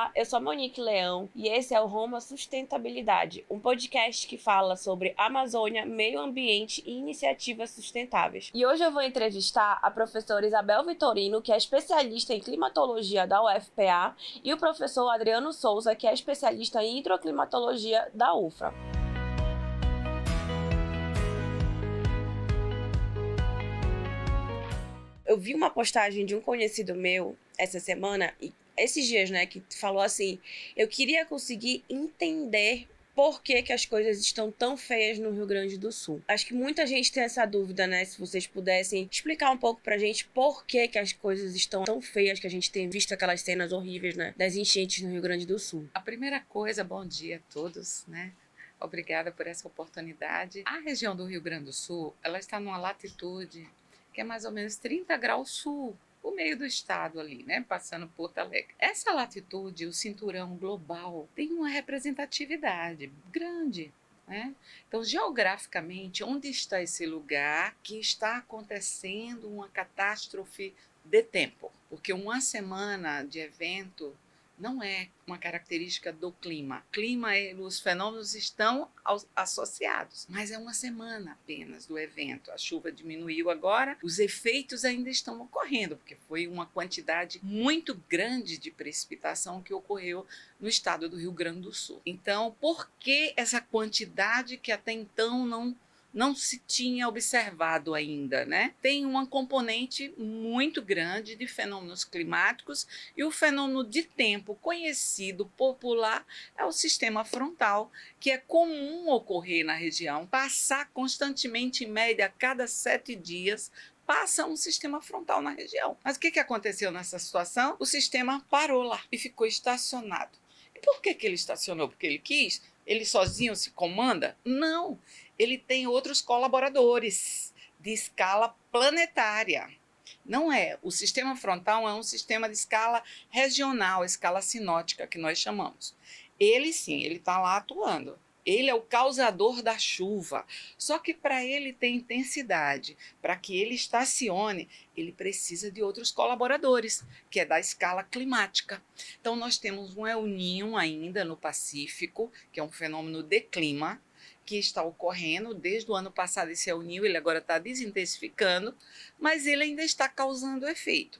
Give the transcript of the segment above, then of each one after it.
Olá, eu sou a Monique Leão e esse é o Rumo à Sustentabilidade, um podcast que fala sobre Amazônia, meio ambiente e iniciativas sustentáveis. E hoje eu vou entrevistar a professora Isabel Vitorino, que é especialista em climatologia da UFPA, e o professor Adriano Souza, que é especialista em hidroclimatologia da UFRA. Eu vi uma postagem de um conhecido meu essa semana, esses dias, né, que falou assim: eu queria conseguir entender por que as coisas estão tão feias no Rio Grande do Sul. Acho que muita gente tem essa dúvida, né? Se vocês pudessem explicar um pouco pra gente por que as coisas estão tão feias, que a gente tem visto aquelas cenas horríveis, né, das enchentes no Rio Grande do Sul. A primeira coisa, bom dia a todos, né? Obrigada por essa oportunidade. A região do Rio Grande do Sul, ela está numa latitude que é mais ou menos 30 graus sul, o meio do estado ali, né, passando por Porto Alegre. Essa latitude, o cinturão global, tem uma representatividade grande, né? Então, geograficamente, onde está esse lugar que está acontecendo uma catástrofe de tempo? Porque uma semana de evento não é uma característica do clima. Clima, os fenômenos estão associados, mas é uma semana apenas do evento. A chuva diminuiu agora, os efeitos ainda estão ocorrendo, porque foi uma quantidade muito grande de precipitação que ocorreu no estado do Rio Grande do Sul. Então, por que essa quantidade que até então não se tinha observado ainda, né? Tem uma componente muito grande de fenômenos climáticos, e o fenômeno de tempo conhecido popular é o sistema frontal, que é comum ocorrer na região, passar constantemente, em média, a cada 7 dias, passa um sistema frontal na região. Mas o que aconteceu nessa situação? O sistema parou lá e ficou estacionado. E por que ele estacionou? Porque ele quis? Ele sozinho se comanda? Não, ele tem outros colaboradores de escala planetária. Não é, o sistema frontal é um sistema de escala regional, escala sinótica, que nós chamamos. Ele sim, ele está lá atuando. Ele é o causador da chuva, só que para ele ter intensidade, para que ele estacione, ele precisa de outros colaboradores, que é da escala climática. Então nós temos um El Niño ainda no Pacífico, que é um fenômeno de clima, que está ocorrendo desde o ano passado. Esse El Niño, ele agora está desintensificando, mas ele ainda está causando efeito.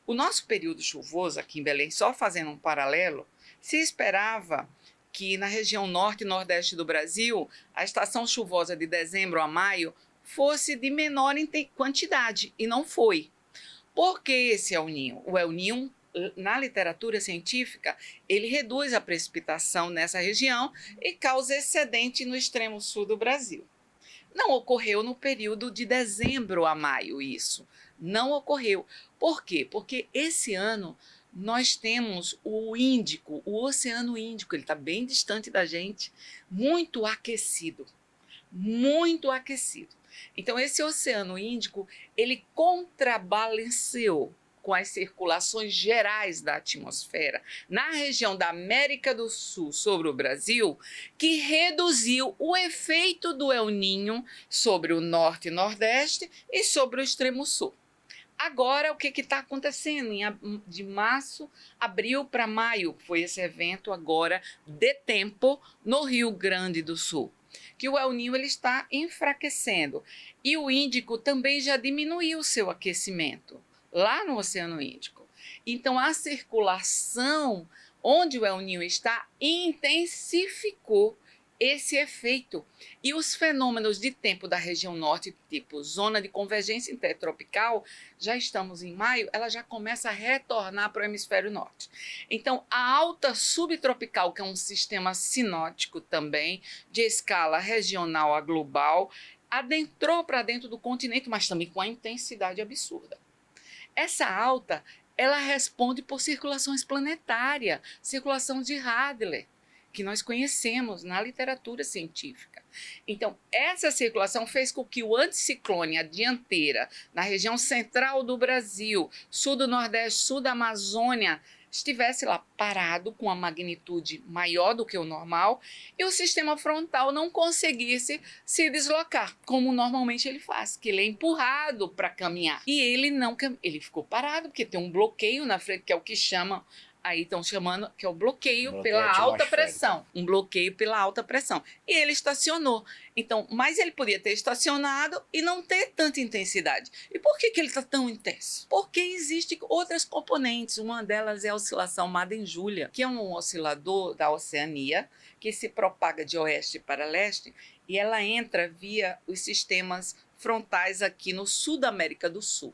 O nosso período chuvoso aqui em Belém, só fazendo um paralelo, se esperava que na região norte e nordeste do Brasil, a estação chuvosa de dezembro a maio fosse de menor quantidade, e não foi. Por que esse El Niño? O El Niño, na literatura científica, ele reduz a precipitação nessa região e causa excedente no extremo sul do Brasil. Não ocorreu no período de dezembro a maio isso. Não ocorreu. Por quê? Porque esse ano nós temos o Índico, o Oceano Índico, ele está bem distante da gente, muito aquecido, muito aquecido. Então esse Oceano Índico, ele contrabalanceou com as circulações gerais da atmosfera na região da América do Sul sobre o Brasil, que reduziu o efeito do El Niño sobre o norte e nordeste e sobre o extremo sul. Agora, o que está acontecendo? De março, abril para maio, foi esse evento agora de tempo no Rio Grande do Sul, que o El Niño ele está enfraquecendo. E o Índico também já diminuiu o seu aquecimento lá no Oceano Índico. Então, a circulação onde o El Niño está intensificou esse efeito. E os fenômenos de tempo da região norte, tipo zona de convergência intertropical, já estamos em maio, ela já começa a retornar para o hemisfério norte. Então, a alta subtropical, que é um sistema sinótico também, de escala regional a global, adentrou para dentro do continente, mas também com a intensidade absurda. Essa alta, ela responde por circulações planetárias, circulação de Hadley, que nós conhecemos na literatura científica. Então, essa circulação fez com que o anticiclone, a dianteira, na região central do Brasil, sul do Nordeste, sul da Amazônia, estivesse lá parado com uma magnitude maior do que o normal, e o sistema frontal não conseguisse se deslocar, como normalmente ele faz, que ele é empurrado para caminhar. E ele ficou parado, porque tem um bloqueio na frente, que é o que chama Aí estão chamando que é o bloqueio pela alta atmosférico. pressão. Um bloqueio pela alta pressão. E ele estacionou. Então, mas ele podia ter estacionado e não ter tanta intensidade. E por que ele está tão intenso? Porque existem outras componentes. Uma delas é a oscilação Madden-Julia, que é um oscilador da Oceania, que se propaga de oeste para leste, e ela entra via os sistemas frontais aqui no sul da América do Sul.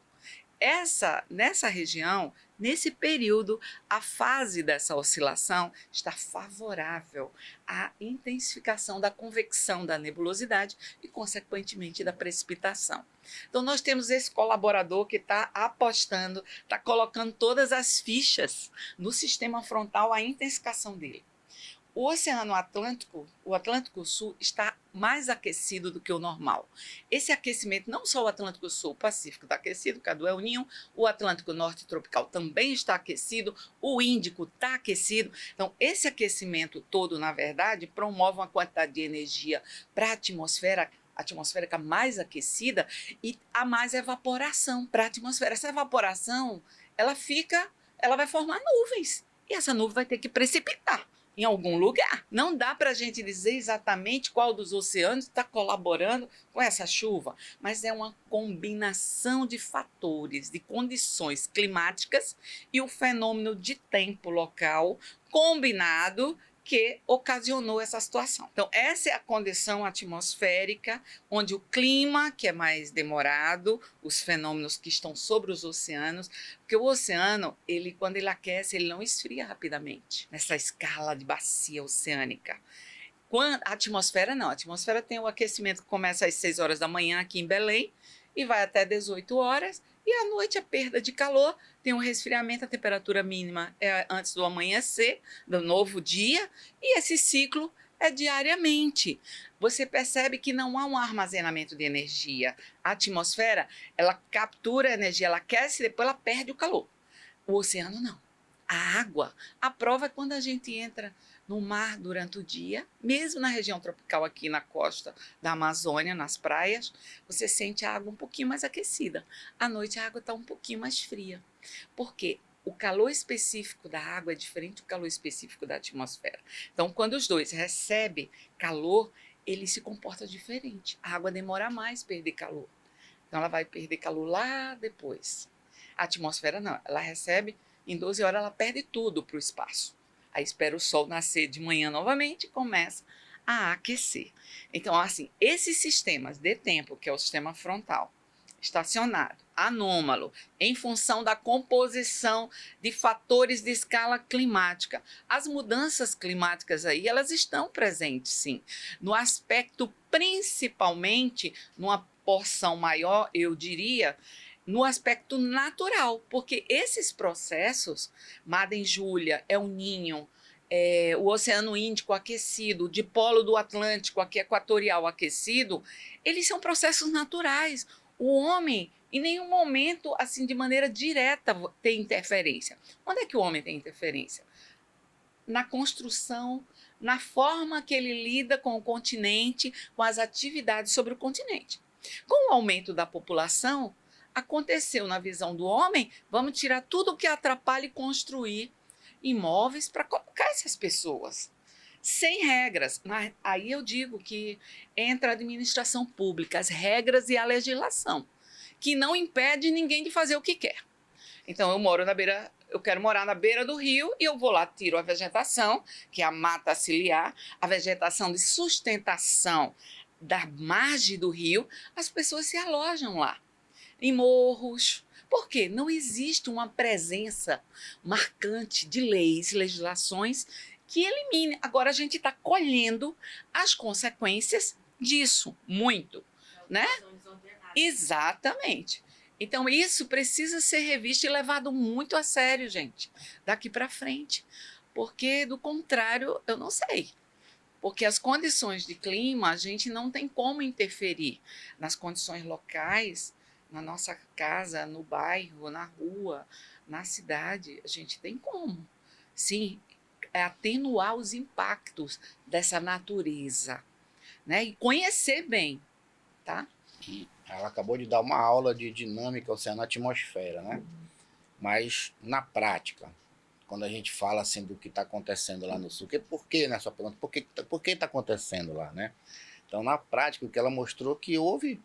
Nessa região, nesse período, a fase dessa oscilação está favorável à intensificação da convecção da nebulosidade e, consequentemente, da precipitação. Então, nós temos esse colaborador que está apostando, está colocando todas as fichas no sistema frontal, a intensificação dele. O Oceano Atlântico, o Atlântico Sul, está mais aquecido do que o normal. Esse aquecimento, não só o Atlântico Sul, o Pacífico está aquecido, por causa do El Niño, o Atlântico Norte tropical também está aquecido, o Índico está aquecido. Então, esse aquecimento todo, na verdade, promove uma quantidade de energia para a atmosfera atmosférica mais aquecida e há mais evaporação para a atmosfera. Essa evaporação, ela vai formar nuvens e essa nuvem vai ter que precipitar em algum lugar. Não dá para a gente dizer exatamente qual dos oceanos está colaborando com essa chuva, mas é uma combinação de fatores, de condições climáticas e o fenômeno de tempo local combinado que ocasionou essa situação. Então, essa é a condição atmosférica, onde o clima, que é mais demorado, os fenômenos que estão sobre os oceanos, porque o oceano, quando ele aquece, ele não esfria rapidamente, nessa escala de bacia oceânica. A atmosfera não, a atmosfera tem o aquecimento que começa às 6 horas da manhã aqui em Belém e vai até 18 horas, e à noite a perda de calor, tem um resfriamento, a temperatura mínima é antes do amanhecer, do novo dia, e esse ciclo é diariamente. Você percebe que não há um armazenamento de energia. A atmosfera, ela captura a energia, ela aquece e depois ela perde o calor. O oceano não. A água, a prova é quando a gente entra no mar durante o dia, mesmo na região tropical aqui na costa da Amazônia, nas praias, você sente a água um pouquinho mais aquecida. À noite a água está um pouquinho mais fria. Por quê? O calor específico da água é diferente do calor específico da atmosfera. Então, quando os dois recebem calor, ele se comporta diferente. A água demora mais a perder calor. Então, ela vai perder calor lá depois. A atmosfera não, ela recebe, em 12 horas ela perde tudo para o espaço. Aí espera o sol nascer de manhã novamente e começa a aquecer. Então, assim, esses sistemas de tempo, que é o sistema frontal, estacionário, anômalo, em função da composição de fatores de escala climática. As mudanças climáticas aí, elas estão presentes, sim. No aspecto, principalmente, numa porção maior, eu diria, no aspecto natural, porque esses processos, Madden-Julia, El Niño, o Oceano Índico aquecido, o dipolo do Atlântico aqui equatorial aquecido, eles são processos naturais. O homem, em nenhum momento, assim, de maneira direta, tem interferência. Onde é que o homem tem interferência? Na construção, na forma que ele lida com o continente, com as atividades sobre o continente. Com o aumento da população, aconteceu na visão do homem, vamos tirar tudo o que atrapalha e construir imóveis para colocar essas pessoas. Sem regras. Aí eu digo que entra a administração pública, as regras e a legislação, que não impede ninguém de fazer o que quer. Então eu quero morar na beira do rio e eu vou lá, tiro a vegetação, que é a mata ciliar, a vegetação de sustentação da margem do rio, as pessoas se alojam lá, em morros. Por quê? Não existe uma presença marcante de leis, legislações que elimine. Agora a gente está colhendo as consequências disso, muito, né? Exatamente. Então isso precisa ser revisto e levado muito a sério, gente, daqui para frente, porque do contrário eu não sei. Porque as condições de clima a gente não tem como interferir nas condições locais, na nossa casa, no bairro, na rua, na cidade, a gente tem como. Sim, atenuar os impactos dessa natureza, né? E conhecer bem, tá? Ela acabou de dar uma aula de dinâmica oceano-atmosfera, né? Mas, na prática, quando a gente fala assim do que está acontecendo lá no sul. Por que, né, sua pergunta? Por que está acontecendo lá, né? Então, na prática, o que ela mostrou que houve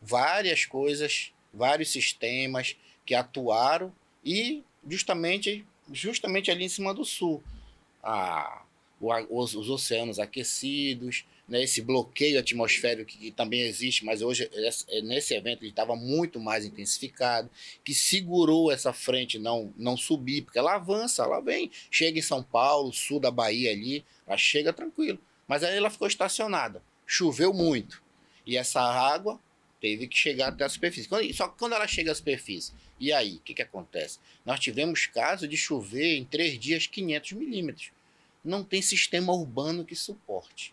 várias coisas, vários sistemas que atuaram e justamente ali em cima do sul. Os oceanos aquecidos, né, esse bloqueio atmosférico que também existe, mas hoje nesse evento ele estava muito mais intensificado, que segurou essa frente não subir, porque ela avança, ela vem, chega em São Paulo, sul da Bahia ali, ela chega tranquilo, mas aí ela ficou estacionada, choveu muito, e essa água teve que chegar até a superfície. Só que quando ela chega à superfície, e aí, o que acontece? Nós tivemos casos de chover em 3 dias 500 milímetros. Não tem sistema urbano que suporte.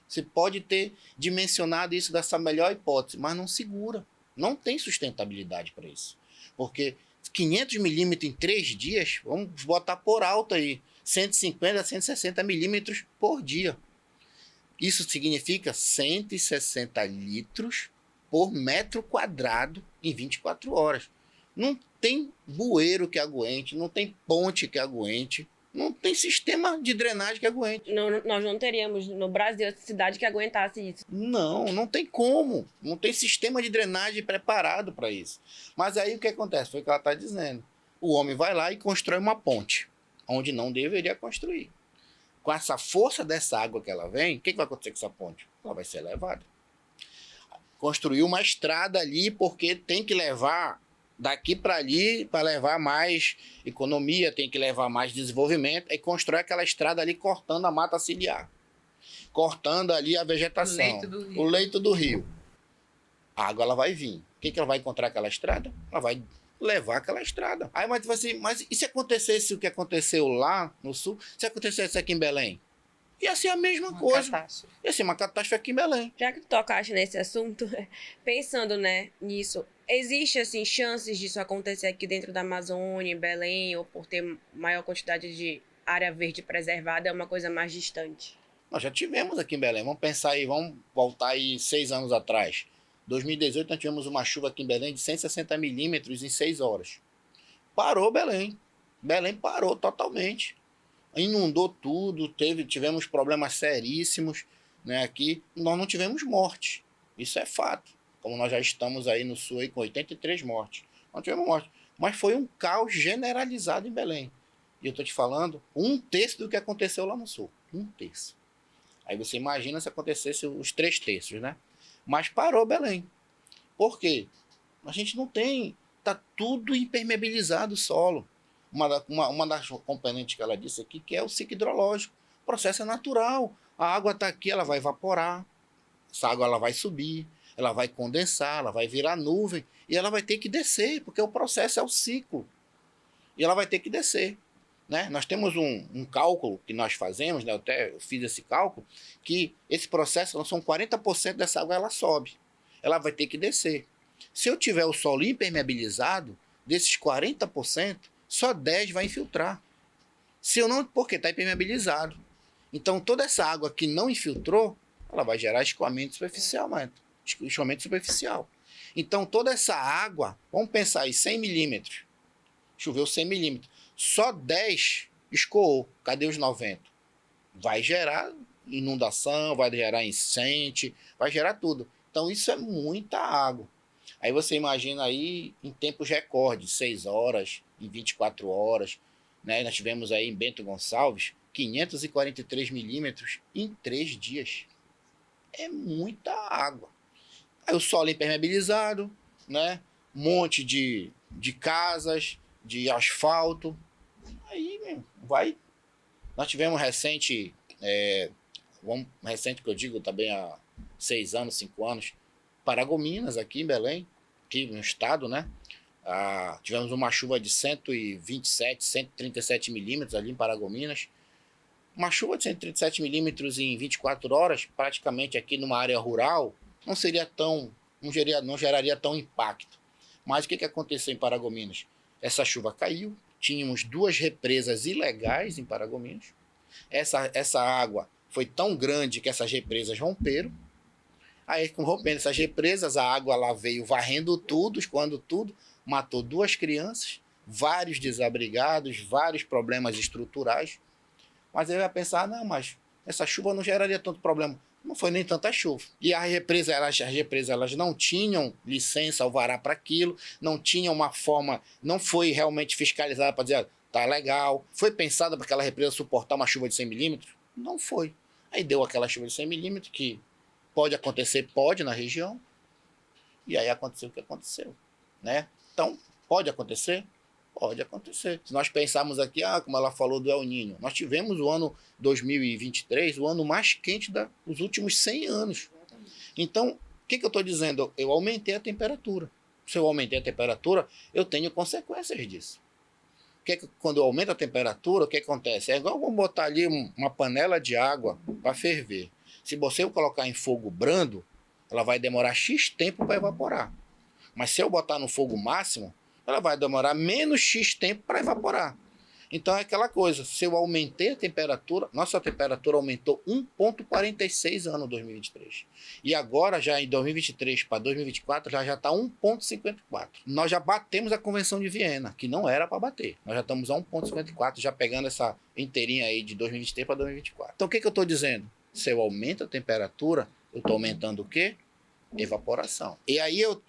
Você pode ter dimensionado isso dessa melhor hipótese, mas não segura. Não tem sustentabilidade para isso. Porque 500 milímetros em 3 dias, vamos botar por alto aí, 150 a 160 milímetros por dia. Isso significa 160 litros por metro quadrado em 24 horas. Não tem bueiro que aguente, não tem ponte que aguente, não tem sistema de drenagem que aguente. Nós não teríamos no Brasil cidade que aguentasse isso. Não tem como. Não tem sistema de drenagem preparado para isso. Mas aí o que acontece? Foi o que ela está dizendo. O homem vai lá e constrói uma ponte, onde não deveria construir. Com essa força dessa água que ela vem, o que vai acontecer com essa ponte? Ela vai ser levada. Construiu uma estrada ali porque tem que levar daqui para ali, para levar mais economia, tem que levar mais desenvolvimento, e constrói aquela estrada ali cortando a mata ciliar, cortando ali a vegetação, o leito do rio. A água ela vai vir. O que ela vai encontrar aquela estrada? Ela vai levar aquela estrada. Aí mas assim, mas e se acontecesse o que aconteceu lá no sul? Se acontecesse aqui em Belém? Ia ser a mesma coisa. Catástrofe. Ia ser uma catástrofe aqui em Belém. Já que tu tocaste nesse assunto, pensando, né, nisso, existe, assim, chances disso acontecer aqui dentro da Amazônia, em Belém, ou por ter maior quantidade de área verde preservada, é uma coisa mais distante? Nós já tivemos aqui em Belém. Vamos pensar aí, vamos voltar aí 6 anos atrás. 2018 nós tivemos uma chuva aqui em Belém de 160 milímetros em 6 horas. Parou Belém. Belém parou totalmente. Inundou tudo, tivemos problemas seríssimos, né, aqui. Nós não tivemos morte. Isso é fato. Como nós já estamos aí no sul aí com 83 mortes. Não tivemos morte. Mas foi um caos generalizado em Belém. E eu estou te falando 1/3 do que aconteceu lá no sul. 1/3. Aí você imagina se acontecesse os 3/3, né? Mas parou Belém. Por quê? A gente não tem... Está tudo impermeabilizado o solo. Uma das componentes que ela disse aqui, que é o ciclo hidrológico. O processo é natural. A água está aqui, ela vai evaporar. Essa água ela vai subir, ela vai condensar, ela vai virar nuvem. E ela vai ter que descer, porque o processo é o ciclo. E ela vai ter que descer. Né? Nós temos um cálculo que nós fazemos, né? Eu fiz esse cálculo, que esse processo, são 40% dessa água, ela sobe. Ela vai ter que descer. Se eu tiver o solo impermeabilizado, desses 40%, só 10 vai infiltrar. Se eu não, porque está impermeabilizado. Então, toda essa água que não infiltrou, ela vai gerar escoamento superficial, escoamento superficial. Então, toda essa água, vamos pensar aí, 100 milímetros. Choveu 100 milímetros. Só 10 escoou. Cadê os 90? Vai gerar inundação, vai gerar enchente, vai gerar tudo. Então, isso é muita água. Aí você imagina aí em tempos recordes, 6 horas, em 24 horas. Né? Nós tivemos aí em Bento Gonçalves 543 milímetros em 3 dias. É muita água. Aí o solo impermeabilizado, né? Um monte de casas, de asfalto. Aí, vai. Nós tivemos recente que eu digo também há 6 anos, 5 anos, Paragominas, aqui em Belém, aqui no estado, né? Tivemos uma chuva de 127, 137 milímetros ali em Paragominas. Uma chuva de 137 milímetros em 24 horas, praticamente aqui numa área rural, não geraria tão impacto. Mas o que aconteceu em Paragominas? Essa chuva caiu, tínhamos 2 represas ilegais em Paragominas. Essa água foi tão grande que essas represas romperam. Aí, rompendo essas represas, a água lá veio varrendo tudo, escoando tudo, matou 2 crianças, vários desabrigados, vários problemas estruturais. Mas ele vai pensar, não, mas essa chuva não geraria tanto problema. Não foi nem tanta chuva. E as represas elas não tinham licença, alvará para aquilo, não tinham uma forma, não foi realmente fiscalizada para dizer, tá legal. Foi pensada para aquela represa suportar uma chuva de 100 milímetros? Não foi. Aí deu aquela chuva de 100 milímetros, que pode acontecer, pode na região, e aí aconteceu o que aconteceu, né? Então, pode acontecer? Pode acontecer. Se nós pensarmos aqui, como ela falou do El Niño, nós tivemos o ano 2023, o ano mais quente dos últimos 100 anos. Então, o que eu estou dizendo? Eu aumentei a temperatura. Se eu aumentei a temperatura, eu tenho consequências disso. Quando eu aumento a temperatura, o que acontece? É igual vamos botar ali uma panela de água para ferver. Se você colocar em fogo brando, ela vai demorar X tempo para evaporar. Mas se eu botar no fogo máximo, ela vai demorar menos X tempo para evaporar. Então é aquela coisa, se eu aumentei a temperatura, nossa temperatura aumentou 1,46 ano em 2023. E agora, já em 2023 para 2024, já está 1,54. Nós já batemos a Convenção de Viena, que não era para bater. Nós já estamos a 1,54, já pegando essa inteirinha aí de 2023 para 2024. Então o que eu estou dizendo? Se eu aumento a temperatura, eu estou aumentando o quê? Evaporação. E aí eu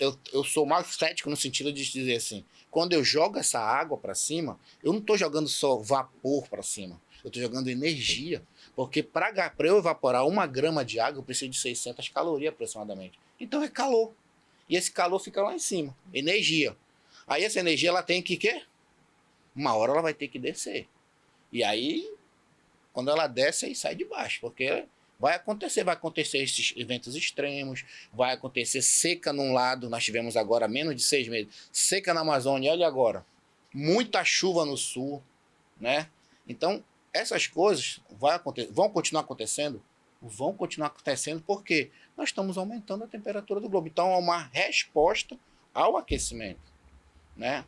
sou mais cético no sentido de dizer assim, quando eu jogo essa água para cima, eu não estou jogando só vapor para cima, eu estou jogando energia, porque para eu evaporar 1 grama de água, eu preciso de 600 calorias aproximadamente. Então é calor. E esse calor fica lá em cima, energia. Aí essa energia ela tem que quê? Uma hora ela vai ter que descer. E aí, quando ela desce, aí sai de baixo, porque vai acontecer esses eventos extremos, vai acontecer seca num lado, nós tivemos agora menos de 6 meses, seca na Amazônia, olha agora, muita chuva no sul, né? Então, essas coisas vão continuar acontecendo? Vão continuar acontecendo porque nós estamos aumentando a temperatura do globo. Então, é uma resposta ao aquecimento, né?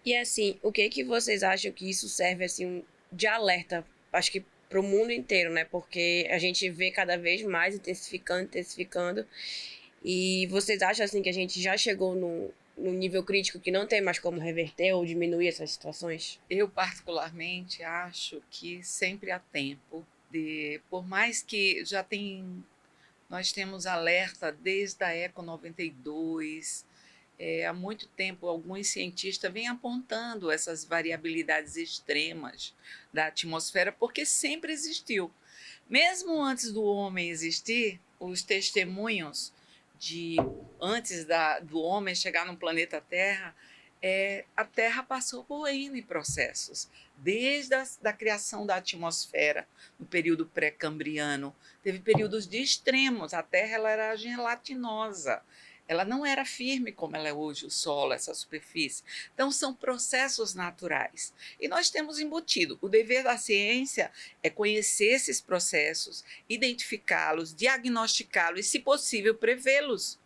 E assim, o que vocês acham que isso serve assim de alerta? Acho que para o mundo inteiro, né? Porque a gente vê cada vez mais intensificando. E vocês acham assim que a gente já chegou no nível crítico que não tem mais como reverter ou diminuir essas situações? Eu particularmente acho que sempre há tempo por mais que nós temos alerta desde a Eco 92. Há muito tempo, alguns cientistas vêm apontando essas variabilidades extremas da atmosfera, porque sempre existiu. Mesmo antes do homem existir, os testemunhos antes do homem chegar no planeta Terra, a Terra passou por N processos. Desde a criação da atmosfera, no período pré-cambriano, teve períodos de extremos, a Terra ela era gelatinosa. Ela não era firme como ela é hoje, o solo, essa superfície. Então, são processos naturais. E nós temos embutido. O dever da ciência é conhecer esses processos, identificá-los, diagnosticá-los e, se possível, prevê-los,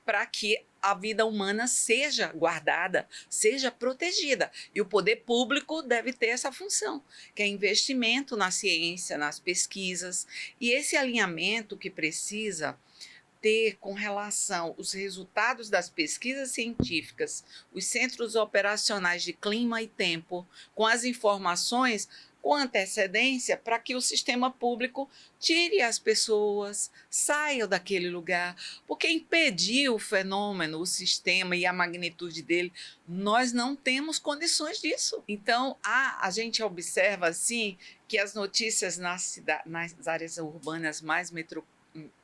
para que a vida humana seja guardada, seja protegida. E o poder público deve ter essa função, que é investimento na ciência, nas pesquisas. E esse alinhamento que precisa ter com relação aos resultados das pesquisas científicas, os centros operacionais de clima e tempo, com as informações com antecedência para que o sistema público tire as pessoas, saiam daquele lugar, porque impedir o fenômeno, o sistema e a magnitude dele, nós não temos condições disso. Então, a gente observa assim que as notícias nas áreas urbanas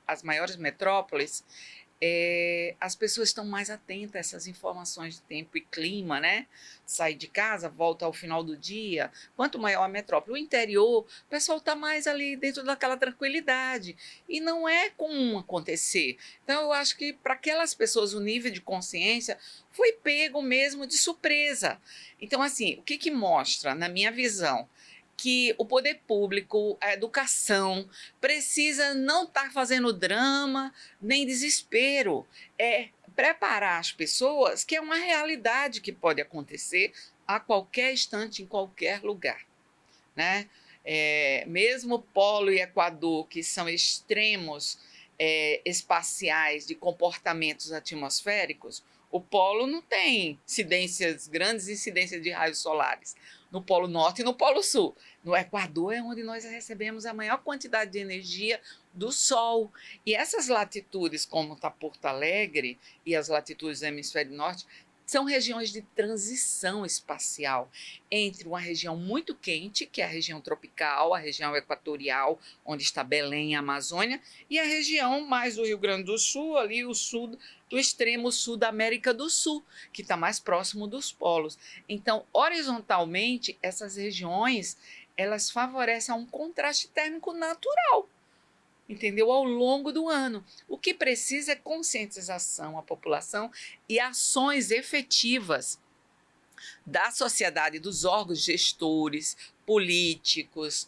as maiores metrópoles, as pessoas estão mais atentas a essas informações de tempo e clima, né? Sai de casa, volta ao final do dia. Quanto maior a metrópole, o interior, o pessoal está mais ali dentro daquela tranquilidade. E não é comum acontecer. Então, eu acho que para aquelas pessoas o nível de consciência foi pego mesmo de surpresa. Então, assim, o que mostra, na minha visão, que o poder público, a educação, precisa não estar fazendo drama nem desespero, preparar as pessoas, que é uma realidade que pode acontecer a qualquer instante, em qualquer lugar, né? Mesmo Polo e Equador, que são extremos espaciais de comportamentos atmosféricos, O polo não tem grandes incidências de raios solares. No Polo Norte e no Polo Sul. No Equador é onde nós recebemos a maior quantidade de energia do Sol. E essas latitudes, como está Porto Alegre e as latitudes do hemisfério norte, são regiões de transição espacial entre uma região muito quente, que é a região tropical, a região equatorial, onde está Belém e a Amazônia, e a região mais do Rio Grande do Sul, ali o sul, do extremo sul da América do Sul, que está mais próximo dos polos. Então, horizontalmente, essas regiões, elas favorecem um contraste térmico natural, entendeu? Ao longo do ano. O que precisa é conscientização à população e ações efetivas da sociedade, dos órgãos gestores, políticos,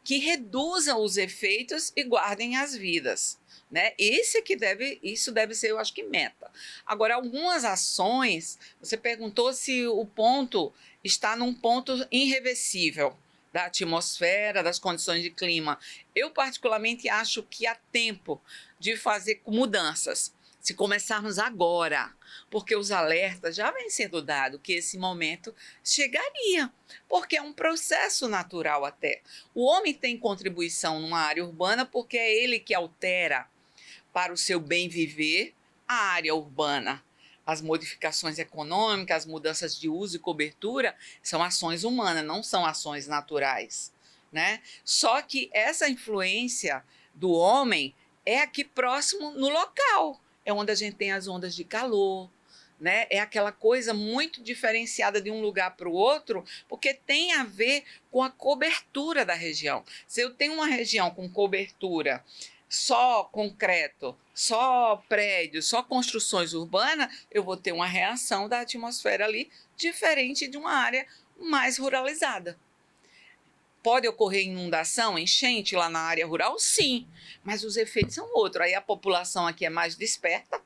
que reduzam os efeitos e guardem as vidas. Né? Isso deve ser, eu acho que, meta. Agora, algumas ações, você perguntou se o ponto está num ponto irreversível da atmosfera, das condições de clima. Eu, particularmente, acho que há tempo de fazer mudanças, se começarmos agora, porque os alertas já vêm sendo dados que esse momento chegaria, porque é um processo natural até. O homem tem contribuição numa área urbana porque é ele que altera para o seu bem viver a área urbana. As modificações econômicas, as mudanças de uso e cobertura são ações humanas, não são ações naturais, né? Só que essa influência do homem é aqui próximo no local, é onde a gente tem as ondas de calor, né? É aquela coisa muito diferenciada de um lugar para o outro, porque tem a ver com a cobertura da região. Se eu tenho uma região com cobertura só concreto, só prédios, só construções urbanas, eu vou ter uma reação da atmosfera ali diferente de uma área mais ruralizada. Pode ocorrer inundação, enchente lá na área rural? Sim, mas os efeitos são outros. Aí a população aqui é mais desperta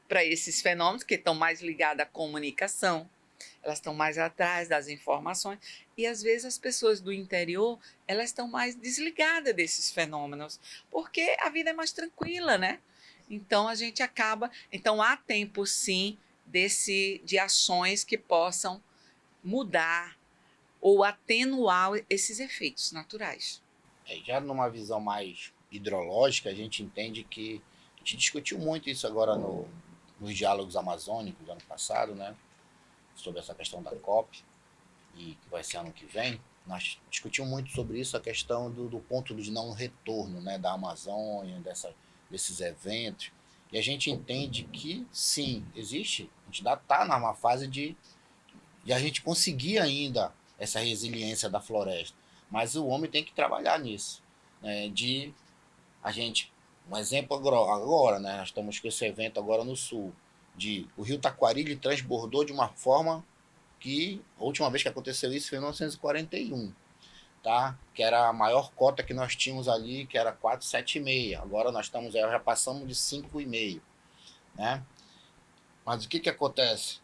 para esses fenômenos, que estão mais ligados à comunicação, elas estão mais atrás das informações, e às vezes as pessoas do interior, elas estão mais desligadas desses fenômenos, porque a vida é mais tranquila, né? Então então há tempo sim de ações que possam mudar ou atenuar esses efeitos naturais. Já numa visão mais hidrológica, a gente entende que a gente discutiu muito isso agora nos diálogos amazônicos do ano passado, né? Sobre essa questão da COP, e que vai ser ano que vem. Nós discutimos muito sobre isso, a questão do ponto de não retorno, né, da Amazônia, desses eventos. E a gente entende que, sim, existe, a gente ainda está numa fase de a gente conseguir ainda essa resiliência da floresta. Mas o homem tem que trabalhar nisso. Né, um exemplo agora, né, nós estamos com esse evento agora no sul, o rio Taquari, ele transbordou de uma forma que a última vez que aconteceu isso foi em 1941, tá? Que era a maior cota que nós tínhamos ali, que era 4,76. Agora nós já passamos de 5,5, né? Mas o que acontece?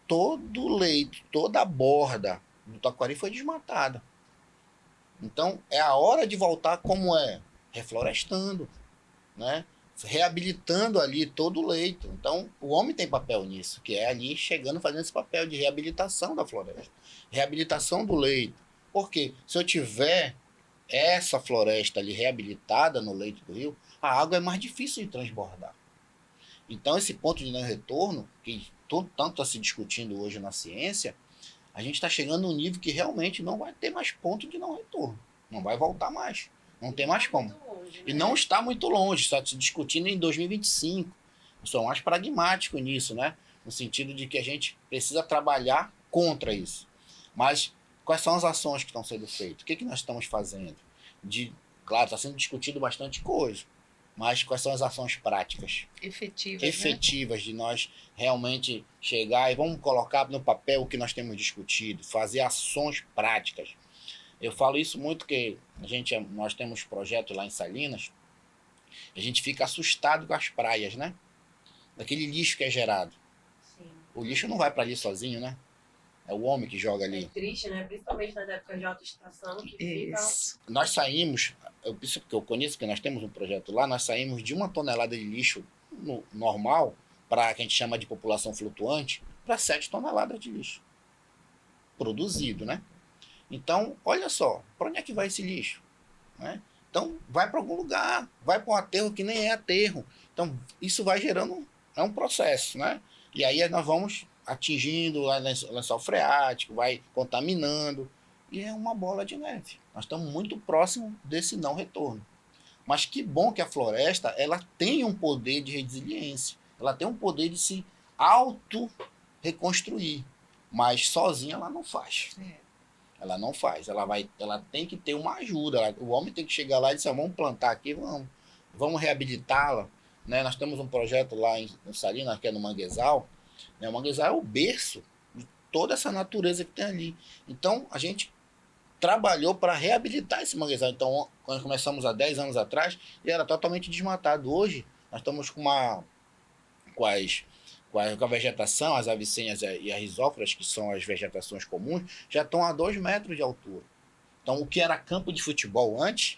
Todo o leito, toda a borda do Taquari foi desmatada. Então é a hora de voltar como é, reflorestando, né? Reabilitando ali todo o leito. Então, o homem tem papel nisso, que é ali chegando fazendo esse papel de reabilitação da floresta, reabilitação do leito. Porque se eu tiver essa floresta ali reabilitada no leito do rio, a água é mais difícil de transbordar. Então, esse ponto de não retorno, que tanto está se discutindo hoje na ciência, a gente está chegando num nível que realmente não vai ter mais ponto de não retorno. Não vai voltar mais. Não tem mais como. E não está muito longe, está se discutindo em 2025. Eu sou mais pragmático nisso, né? No sentido de que a gente precisa trabalhar contra isso. Mas quais são as ações que estão sendo feitas? O que nós estamos fazendo? Claro, está sendo discutido bastante coisa, mas quais são as ações práticas? Efetivas, né? De nós realmente chegar e vamos colocar no papel o que nós temos discutido, fazer ações práticas. Eu falo isso muito que nós temos projeto lá em Salinas, a gente fica assustado com as praias, né? Daquele lixo que é gerado. Sim. O lixo não vai para ali sozinho, né? É o homem que joga ali. É triste, né? Principalmente nas épocas de alta estação, que fica... Nós saímos, isso porque eu conheço, porque nós temos um projeto lá, nós saímos de 1 tonelada de lixo normal para que a gente chama de população flutuante, para 7 toneladas de lixo produzido, né? Então, olha só, para onde é que vai esse lixo? Né? Então, vai para algum lugar, vai para um aterro que nem é aterro. Então, isso vai gerando, é um processo, né? E aí nós vamos atingindo o lençol freático, vai contaminando, e é uma bola de neve. Nós estamos muito próximo desse não retorno. Mas que bom que a floresta, ela tem um poder de resiliência, ela tem um poder de se auto-reconstruir, mas sozinha ela não faz. Ela não faz, ela tem que ter uma ajuda. O homem tem que chegar lá e dizer, vamos plantar aqui, vamos reabilitá-la. Né? Nós temos um projeto lá em Salinas, que é no Manguezal. Né? O Manguezal é o berço de toda essa natureza que tem ali. Então, a gente trabalhou para reabilitar esse manguezal. Então, quando começamos há 10 anos atrás, ele era totalmente desmatado. Hoje, nós estamos com a vegetação, as avicênias e as risóforas, que são as vegetações comuns, já estão a 2 metros de altura. Então, o que era campo de futebol antes,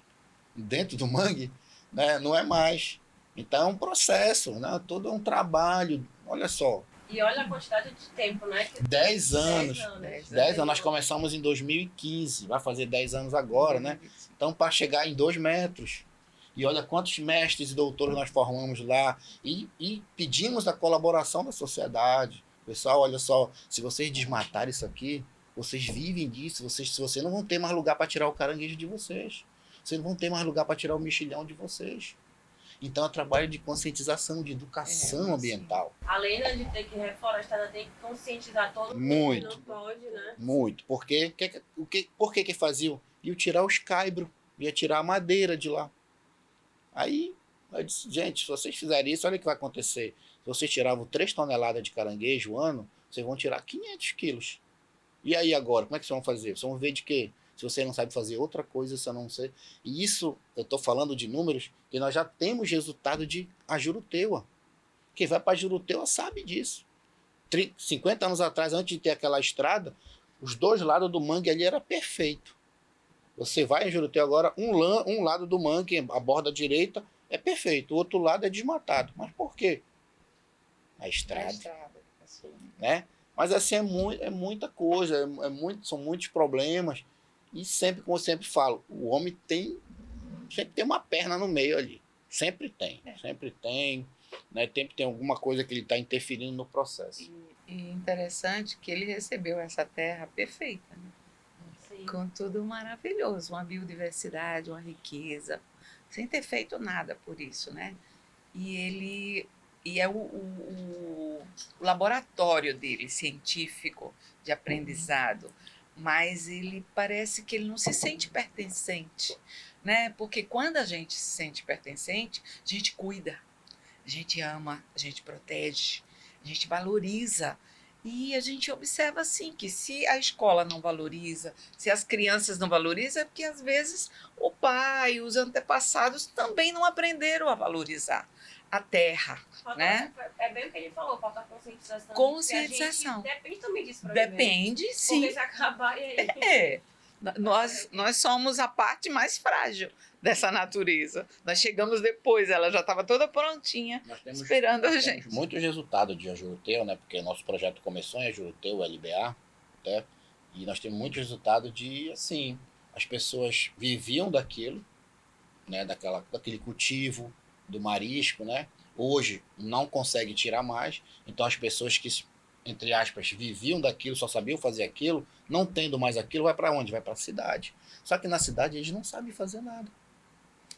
dentro do mangue, né, não é mais. Então, é um processo, né, todo é um trabalho. Olha só. E olha a quantidade de tempo, né? 10 anos. 10 anos. Nós Então, começamos em 2015, vai fazer 10 anos agora, né? Então, para chegar em 2 metros. E olha quantos mestres e doutores nós formamos lá. E pedimos a colaboração da sociedade. Pessoal, olha só, se vocês desmatarem isso aqui, vocês vivem disso, vocês não vão ter mais lugar para tirar o caranguejo de vocês. Vocês não vão ter mais lugar para tirar o mexilhão de vocês. Então é um trabalho de conscientização, de educação ambiental. além de ter que reflorestar, ainda tem que conscientizar todo mundo Muito. que não pode, né? Muito. Porque por que faziam? Iam tirar os caibros, ia tirar a madeira de lá. Aí eu disse, gente, se vocês fizerem isso, olha o que vai acontecer. Se vocês tiravam 3 toneladas de caranguejo ano, vocês vão tirar 500 quilos. E aí agora, como é que vocês vão fazer? Vocês vão ver de quê? Se você não sabe fazer outra coisa, você não sei. E isso, eu estou falando de números, que nós já temos resultado de Ajuruteua. Quem vai para Ajuruteua sabe disso. 50 anos atrás, antes de ter aquela estrada, os 2 lados do mangue ali era perfeito. Você vai em Juruteua agora, um lado do mangue, a borda direita, é perfeito. O outro lado é desmatado. Mas por quê? A estrada. Né? Mas assim, é muita coisa, são muitos problemas. E sempre, como eu sempre falo, o homem sempre tem uma perna no meio ali. Sempre tem. Né? Sempre tem alguma coisa que ele está interferindo no processo. E interessante que ele recebeu essa terra perfeita, né? Sim. Com tudo maravilhoso, uma biodiversidade, uma riqueza, sem ter feito nada por isso, né? E é o laboratório dele, científico, de aprendizado, mas ele parece que ele não se sente pertencente, né? Porque quando a gente se sente pertencente, a gente cuida, a gente ama, a gente protege, a gente valoriza. E a gente observa, assim, que se a escola não valoriza, se as crianças não valorizam, é porque, às vezes, o pai, os antepassados também não aprenderam a valorizar a terra, né? É bem o que ele falou, falta conscientização. Conscientização. A gente depende também disso. Depende, sim. Porque se acabar, e aí? É. Nós somos a parte mais frágil dessa natureza. Nós chegamos depois, ela já estava toda prontinha, esperando a gente. Temos muitos resultados de Ajuruteua, né? Porque nosso projeto começou em Ajuruteua, LBA, né? E nós temos muitos resultados de, assim, as pessoas viviam daquilo, né? Daquele cultivo, do marisco, né? Hoje não consegue tirar mais, então as pessoas que, entre aspas, viviam daquilo, só sabiam fazer aquilo, não tendo mais aquilo, vai para onde? Vai para a cidade. Só que na cidade eles não sabem fazer nada.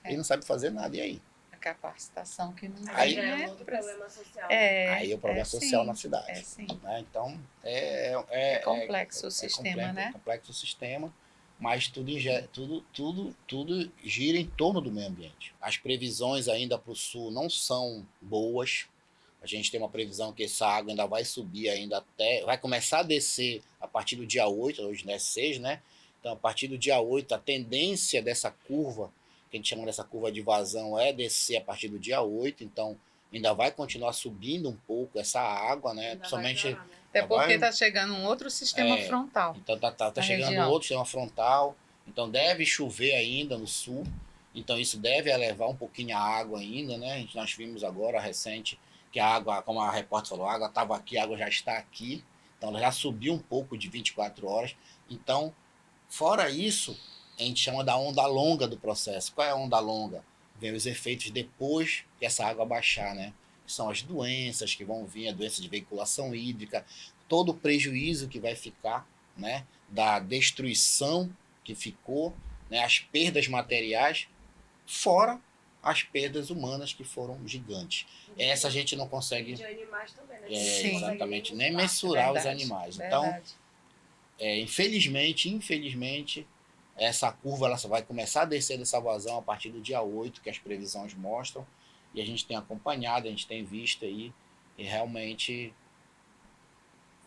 Eles não sabem fazer nada, e aí? A capacitação que não Aí- É né? outro problema social. Aí é o problema social sim, na cidade. É sim. Né? Então, É complexo o sistema, né? É complexo o sistema, mas tudo gira em torno do meio ambiente. As previsões ainda para o sul não são boas. A gente tem uma previsão que essa água ainda vai subir ainda vai começar a descer a partir do dia 8, hoje é 6, né? Então, a partir do dia 8, a tendência dessa curva, que a gente chama dessa curva de vazão, é descer a partir do dia 8, então ainda vai continuar subindo um pouco essa água, né? Ainda vai Principalmente piorar, né? Até Já porque vai- está chegando um outro sistema frontal. então tá Na chegando região. outro sistema frontal, então deve chover ainda no sul, então isso deve elevar um pouquinho a água ainda, né? Nós vimos agora recente que a água, como a repórter falou, a água estava aqui, a água já está aqui, então ela já subiu um pouco de 24 horas. Então, fora isso, a gente chama da onda longa do processo. Qual é a onda longa? Vem os efeitos depois que essa água baixar, né? São as doenças que vão vir, a doença de veiculação hídrica, todo o prejuízo que vai ficar, né? Da destruição que ficou, né? As perdas materiais, fora as perdas humanas que foram gigantes. Essa a gente não consegue, De animais também, né? Sim. exatamente, nem mensurar os Verdade, animais. Então, verdade. infelizmente, essa curva ela só vai começar a descer dessa vazão a partir do dia 8, que as previsões mostram, e a gente tem acompanhado, a gente tem visto aí, e realmente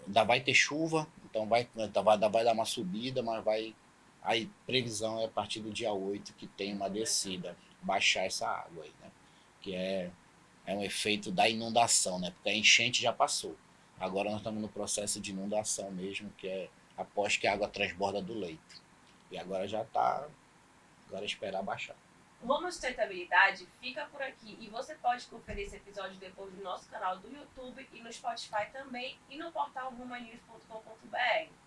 ainda vai ter chuva, então vai dar uma subida, mas vai. A previsão é a partir do dia 8 que tem uma descida, baixar essa água aí, né? Que é um efeito da inundação, né? Porque a enchente já passou. Agora nós estamos no processo de inundação mesmo, que é após que a água transborda do leito. E agora já está. Agora é esperar baixar. O Rumo à Sustentabilidade fica por aqui e você pode conferir esse episódio depois no nosso canal do YouTube e no Spotify também e no portal rumanews.com.br.